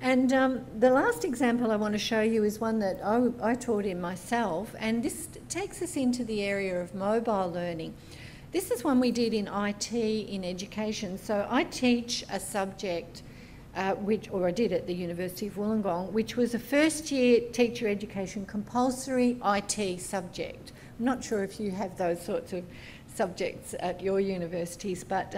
And the last example I want to show you is one that I taught in myself, and this takes us into the area of mobile learning. This is one we did in IT in education. So I teach a subject, I did at the University of Wollongong, which was a first-year teacher education compulsory IT subject. I'm not sure if you have those sorts of subjects at your universities, but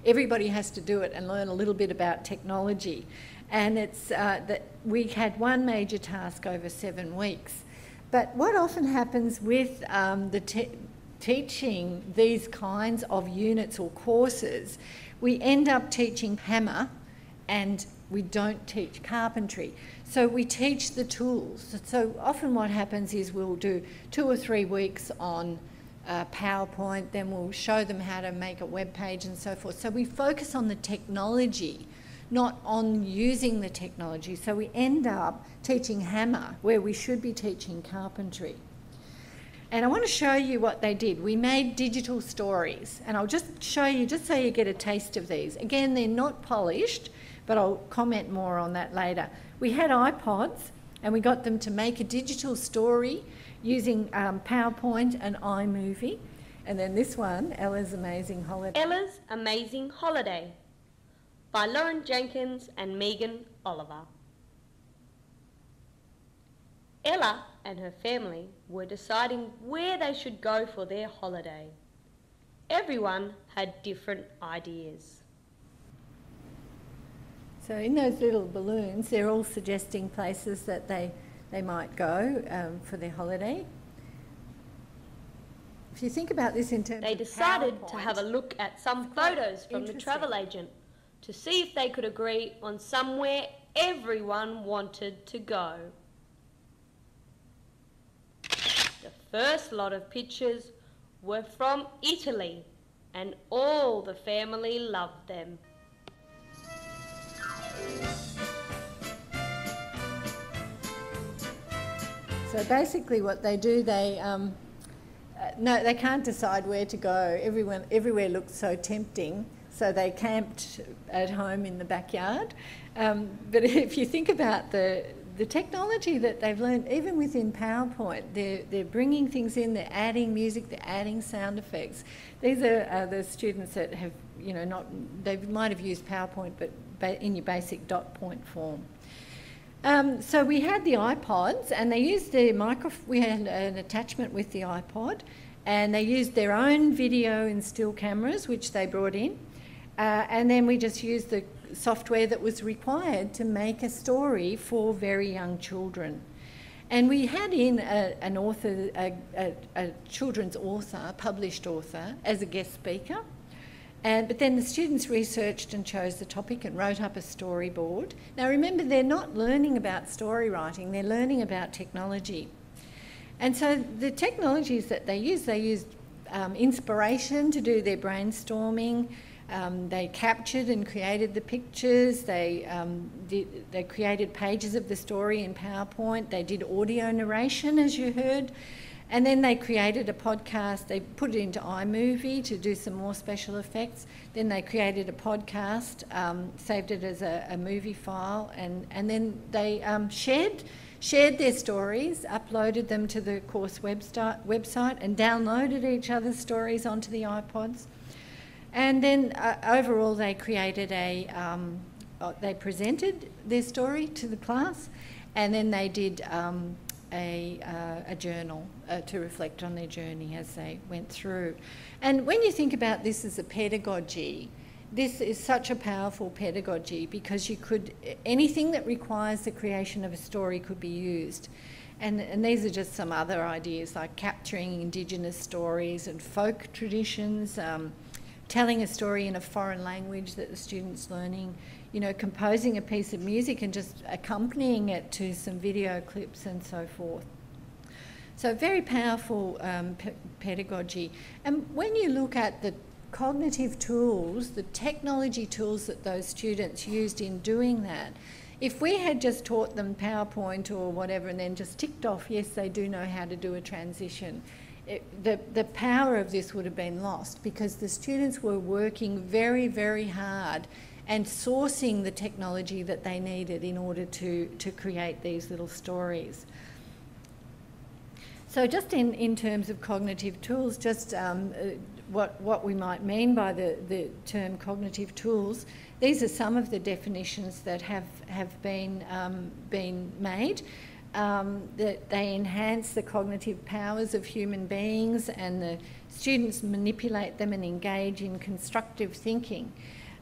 everybody has to do it and learn a little bit about technology. And it's that we had one major task over 7 weeks. But what often happens with teaching these kinds of units or courses, we end up teaching hammer and we don't teach carpentry. So we teach the tools. So often what happens is we'll do 2 or 3 weeks on PowerPoint, then we'll show them how to make a web page and so forth. So we focus on the technology, not on using the technology. So we end up teaching hammer where we should be teaching carpentry. And I want to show you what they did. We made digital stories, and I'll just show you, just so you get a taste of these. Again, they're not polished, but I'll comment more on that later. We had iPods, and we got them to make a digital story using PowerPoint and iMovie. And then this one, Ella's Amazing Holiday. Ella's Amazing Holiday by Lauren Jenkins and Megan Oliver. Ella and her family were deciding where they should go for their holiday. Everyone had different ideas. So in those little balloons, they're all suggesting places that they might go for their holiday. If you think about this in terms They of decided PowerPoint, to have a look at some photos from the travel agent to see if they could agree on somewhere everyone wanted to go. The first lot of pictures were from Italy, and all the family loved them. So basically what they do, they can't decide where to go. Everywhere looks so tempting, so they camped at home in the backyard. But if you think about the technology that they've learned, even within PowerPoint, they're bringing things in, they're adding music, they're adding sound effects. These are the students that have, they might have used PowerPoint, but in your basic dot point form. So we had the iPods, and they used we had an attachment with the iPod, and they used their own video and still cameras, which they brought in, and then we just used the software that was required to make a story for very young children. And we had in an author, a children's author, a published author, as a guest speaker. But then the students researched and chose the topic and wrote up a storyboard. Now remember, they're not learning about story writing, they're learning about technology. And so the technologies that they used inspiration to do their brainstorming. They captured and created the pictures. They created pages of the story in PowerPoint. They did audio narration, as you heard. And then they created a podcast. They put it into iMovie to do some more special effects. Then they created a podcast, saved it as a movie file, and then they shared their stories, uploaded them to the course website, and downloaded each other's stories onto the iPods. And then overall they created they presented their story to the class, and then they did a journal to reflect on their journey as they went through. And when you think about this as a pedagogy, this is such a powerful pedagogy, because anything that requires the creation of a story could be used. And these are just some other ideas, like capturing Indigenous stories and folk traditions, telling a story in a foreign language that the student's learning, composing a piece of music and just accompanying it to some video clips and so forth. So very powerful pedagogy. And when you look at the cognitive tools, the technology tools that those students used in doing that, if we had just taught them PowerPoint or whatever and then just ticked off, yes, they do know how to do a transition, the power of this would have been lost, because the students were working very, very hard and sourcing the technology that they needed in order to create these little stories. So just in terms of cognitive tools, just what we might mean by the term cognitive tools, these are some of the definitions that have been made. That they enhance the cognitive powers of human beings, and the students manipulate them and engage in constructive thinking.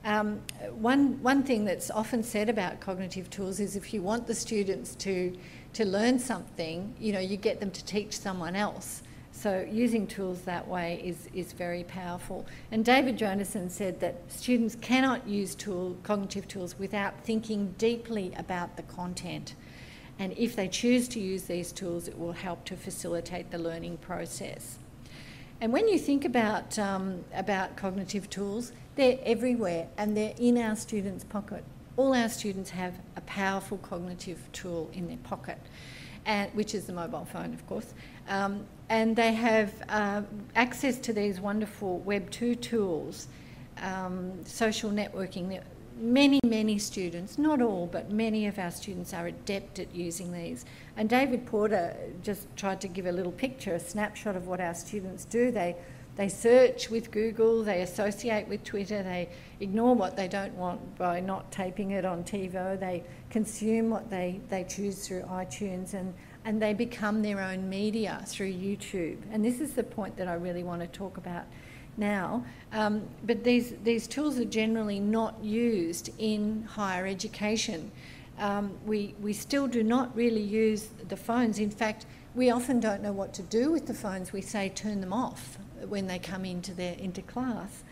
One thing that's often said about cognitive tools is if you want the students to learn something, you get them to teach someone else. So using tools that way is very powerful. And David Jonason said that students cannot use cognitive tools without thinking deeply about the content. And if they choose to use these tools, it will help to facilitate the learning process. And when you think about cognitive tools, they're everywhere and they're in our students' pocket. All our students have a powerful cognitive tool in their pocket, which is the mobile phone, of course. And they have access to these wonderful Web 2 tools, social networking. Many students, not all, but many of our students are adept at using these. And David Porter just tried to give a little picture, a snapshot of what our students do. They search with Google, they associate with Twitter, they ignore what they don't want by not taping it on TiVo, they consume what they choose through iTunes, and they become their own media through YouTube. And this is the point that I really want to talk about now, but these tools are generally not used in higher education. We still do not really use the phones. In fact, we often don't know what to do with the phones. We say turn them off when they come into class.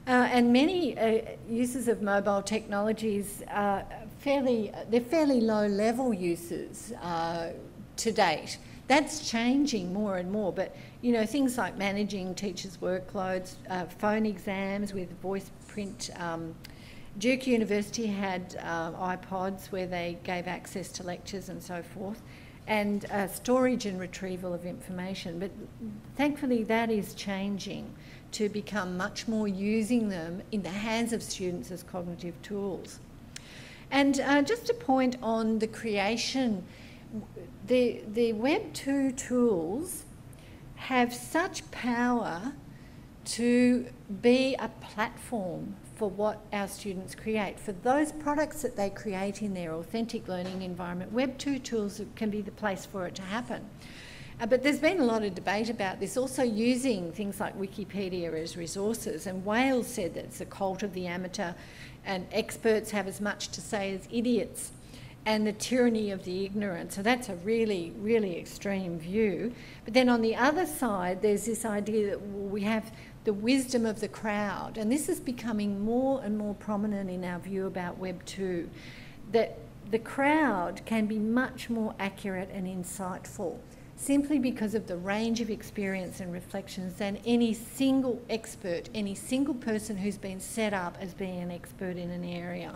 And many uses of mobile technologies are fairly low-level uses to date. That's changing more and more, but things like managing teachers' workloads, phone exams with voice print. Duke University had iPods where they gave access to lectures and so forth, and storage and retrieval of information. But thankfully that is changing to become much more using them in the hands of students as cognitive tools. And just a point on the creation, the Web 2 tools have such power to be a platform for what our students create. For those products that they create in their authentic learning environment, Web 2 tools can be the place for it to happen. But there's been a lot of debate about this, also using things like Wikipedia as resources. And Wales said that it's a cult of the amateur, and experts have as much to say as idiots, and the tyranny of the ignorant. So that's a really, really extreme view. But then on the other side, there's this idea that we have the wisdom of the crowd. And this is becoming more and more prominent in our view about Web 2, that the crowd can be much more accurate and insightful simply because of the range of experience and reflections than any single expert, any single person who's been set up as being an expert in an area.